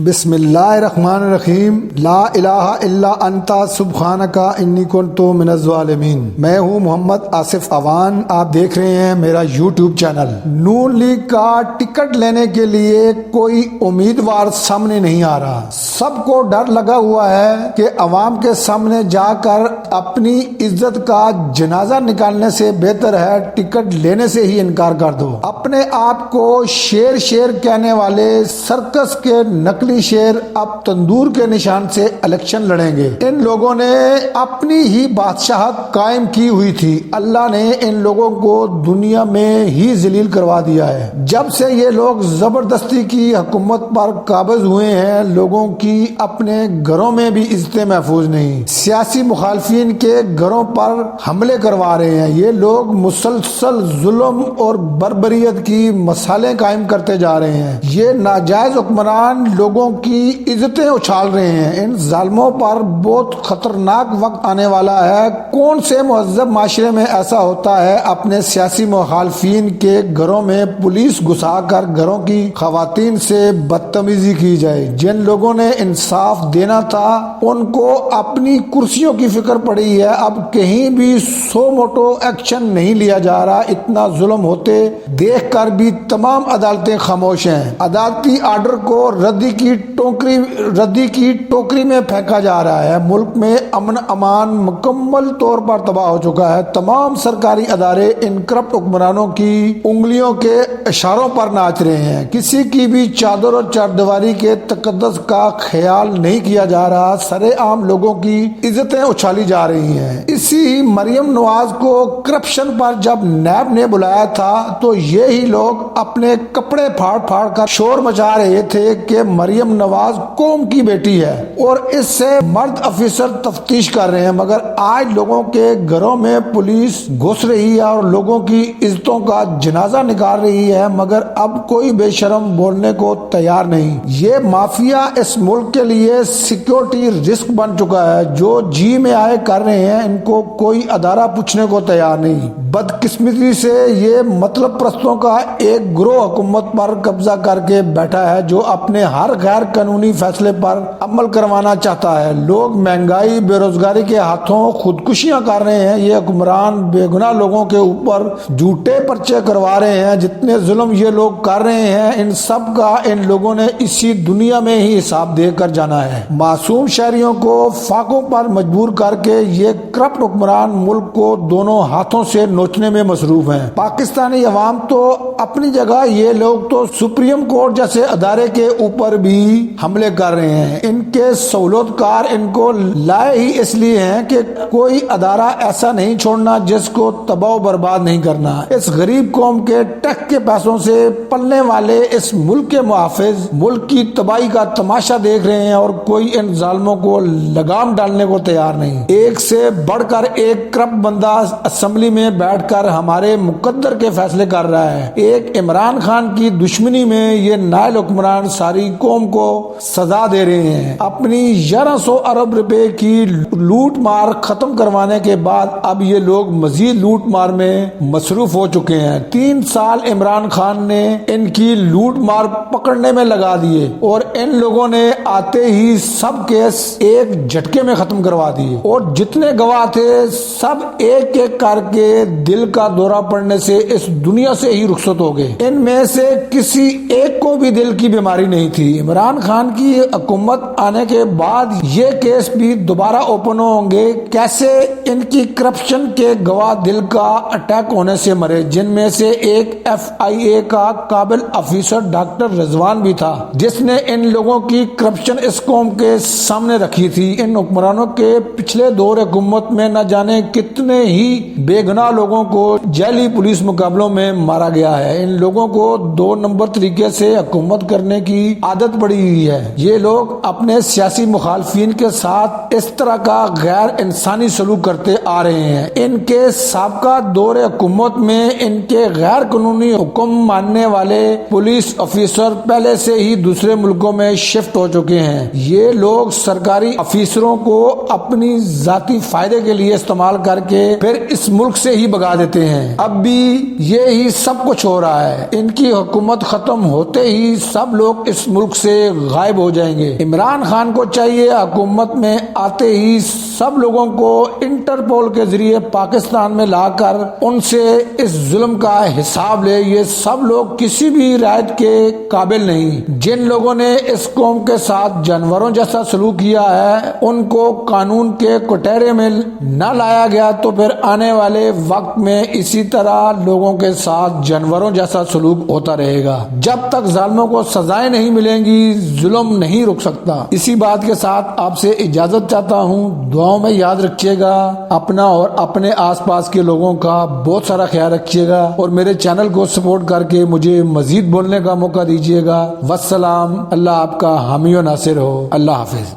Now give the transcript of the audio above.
بسم اللہ الرحمن الرحیم لا الہ الا انت سبحانک انی کنت من الظالمین۔ میں ہوں محمد آصف عوان، آپ دیکھ رہے ہیں میرا یوٹیوب چینل۔ نون لیگ کا ٹکٹ لینے کے لیے کوئی امیدوار سامنے نہیں آ رہا۔ سب کو ڈر لگا ہوا ہے کہ عوام کے سامنے جا کر اپنی عزت کا جنازہ نکالنے سے بہتر ہے ٹکٹ لینے سے ہی انکار کر دو۔ اپنے آپ کو شیر کہنے والے سرکس کے نقلی شیر اب تندور کے نشان سے الیکشن لڑیں گے۔ ان لوگوں نے اپنی ہی بادشاہت قائم کی ہوئی تھی، اللہ نے ان لوگوں کو دنیا میں ہی ذلیل کروا دیا ہے۔ جب سے یہ لوگ زبردستی کی حکومت پر قابض ہوئے ہیں، لوگوں کی اپنے گھروں میں بھی عزتیں محفوظ نہیں، سیاسی مخالفین کے گھروں پر حملے کروا رہے ہیں۔ یہ لوگ مسلسل ظلم اور بربریت کی مثالیں قائم کرتے جا رہے ہیں۔ یہ ناجائز حکمران لوگوں کی عزتیں اچھال رہے ہیں۔ ان ظالموں پر بہت خطرناک وقت آنے والا ہے۔ کون سے مہذب معاشرے میں ایسا ہوتا ہے اپنے سیاسی مخالفین کے گھروں میں پولیس گھسا کر گھروں کی خواتین سے بدتمیزی کی جائے؟ جن لوگوں نے انصاف دینا تھا ان کو اپنی کرسیوں کی فکر پڑی ہے، اب کہیں بھی سو موٹو ایکشن نہیں لیا جا رہا۔ اتنا ظلم ہوتے دیکھ کر بھی تمام عدالتیں خاموش ہیں۔ عدالتی آرڈر کو ردی کی ٹوکری میں پھینکا جا رہا ہے۔ ملک میں امن امان مکمل طور پر تباہ ہو چکا ہے۔ تمام سرکاری ادارے ان کرپٹ حکمرانوں کی انگلیوں کے اشاروں پر ناچ رہے ہیں۔ کسی کی بھی چادر اور چاردیواری کے تقدس کا خیال نہیں کیا جا رہا۔ سرے عام لوگوں کی عزتیں اچھالی جا رہی ہیں۔ اسی مریم نواز کو کرپشن پر جب نیب نے بلایا تھا تو یہی لوگ اپنے کپڑے پھاڑ پھاڑ کر شور مچا رہے تھے کہ مریم نواز قوم کی بیٹی ہے اور اس سے مرد افیسر تفتیش کر رہے ہیں، مگر آج لوگوں کے گھروں میں پولیس گھس رہی ہے اور لوگوں کی عزتوں کا جنازہ نکال رہی ہے، مگر اب کوئی بے شرم بولنے کو تیار نہیں۔ یہ مافیا اس ملک کے لیے سیکیورٹی رسک بن چکا ہے۔ جو جی میں آئے کر رہے ہیں، ان کو کوئی ادارہ پوچھنے کو تیار نہیں۔ بدقسمتی سے یہ مطلب پرستوں کا ایک گروہ حکومت پر قبضہ کر کے بیٹھا ہے جو اپنے ہر غیر قانونی فیصلے پر عمل کروانا چاہتا ہے۔ لوگ مہنگائی بے روزگاری کے ہاتھوں خودکشیاں کر رہے ہیں۔ یہ حکمران بے گناہ لوگوں کے اوپر جھوٹے پرچے کروا رہے ہیں۔ جتنے ظلم یہ لوگ کر رہے ہیں ان سب کا ان لوگوں نے اسی دنیا میں ہی حساب دے کر جانا ہے۔ معصوم شہریوں کو فاقوں پر مجبور کر کے یہ کرپٹ حکمران ملک کو دونوں ہاتھوں سے نوچنے میں مصروف ہیں۔ پاکستانی عوام تو اپنی جگہ، یہ لوگ تو سپریم کورٹ جیسے ادارے کے اوپر بھی حملے کر رہے ہیں۔ ان کے سہولت کار ان کو لائے ہی اس لیے ہیں کہ کوئی ادارہ ایسا نہیں چھوڑنا جس کو تباہ و برباد نہیں کرنا۔ اس غریب قوم کے ٹیکس کے پیسوں سے پلنے والے اس ملک کے محافظ ملک کی تباہی کا تماشا دیکھ رہے ہیں اور کوئی ان ظالموں کو لگام ڈالنے کو تیار نہیں۔ ایک سے بڑھ کر ایک کرپٹ بندہ اسمبلی میں بیٹھ کر ہمارے مقدر کے فیصلے کر رہا ہے۔ ایک عمران خان کی دشمنی میں یہ نائل حکمران ساری قوم کو سزا دے رہے ہیں۔ اپنی 1100 ارب روپے کی لوٹ مار ختم کروانے کے بعد اب یہ لوگ مزید لوٹ مار میں مصروف ہو چکے ہیں۔ 3 سال عمران خان نے ان کی لوٹ مار پکڑنے میں لگا دیے اور ان لوگوں نے آتے ہی سب کیس ایک جھٹکے میں ختم کروا دیے اور جتنے گواہ تھے سب ایک ایک کر کے دل کا دورہ پڑنے سے اس دنیا سے ہی رخصت ہو گئے۔ ان میں سے کسی ایک کو بھی دل کی بیماری نہیں تھی۔ عمران خان کی حکومت آنے کے بعد یہ کیس بھی دوبارہ اوپن ہوں گے۔ کیسے ان کی کرپشن کے گواہ دل کا اٹیک ہونے سے مرے، جن میں سے ایک FIA کا قابل افیسر ڈاکٹر رضوان بھی تھا جس نے ان لوگوں کی کرپشن اس قوم کے سامنے رکھی تھی۔ ان حکمرانوں کے پچھلے دور حکومت میں نہ جانے کتنے ہی بے گناہ لوگوں کو جیلی پولیس مقابلوں میں مارا گیا ہے۔ ان لوگوں کو 2 نمبر طریقے سے حکومت کرنے کی عادت پڑی ہوئی ہے۔ یہ لوگ اپنے سیاسی مخالفین کے ساتھ اس طرح کا کا غیر انسانی سلوک کرتے آ رہے ہیں۔ ان کے سابقہ دور حکومت میں ان کے غیر قانونی حکم ماننے والے پولیس افیسر پہلے سے ہی دوسرے ملکوں میں شفٹ ہو چکے ہیں۔ یہ لوگ سرکاری افیسروں کو اپنی ذاتی فائدے کے لیے استعمال کر کے پھر اس ملک سے ہی بگا دیتے ہیں۔ اب بھی یہی سب کچھ ہو رہا ہے۔ ان کی حکومت ختم ہوتے ہی سب لوگ اس ملک سے غائب ہو جائیں گے۔ عمران خان کو چاہیے حکومت میں آتے ہی سب لوگوں کو انٹرپول کے ذریعے پاکستان میں لا کر ان سے اس ظلم کا حساب لے۔ یہ سب لوگ کسی بھی رعایت کے قابل نہیں۔ جن لوگوں نے اس قوم کے ساتھ جانوروں جیسا سلوک کیا ہے ان کو قانون کے کٹہرے میں نہ لایا گیا تو پھر آنے والے وقت میں اسی طرح لوگوں کے ساتھ جانوروں جیسا سلوک ہوتا رہے گا۔ جب تک ظالموں کو سزائیں نہیں ملیں گی ظلم نہیں رک سکتا۔ اسی بات کے ساتھ آپ سے اجازت چاہتا ہوں۔ دعاؤں میں یاد رکھیے گا، اپنا اور اپنے آس پاس کے لوگوں کا بہت سارا خیال رکھیے گا اور میرے چینل کو سپورٹ کر کے مجھے مزید بولنے کا موقع دیجیے گا۔ والسلام۔ اللہ آپ کا حامی و ناصر ہو۔ اللہ حافظ۔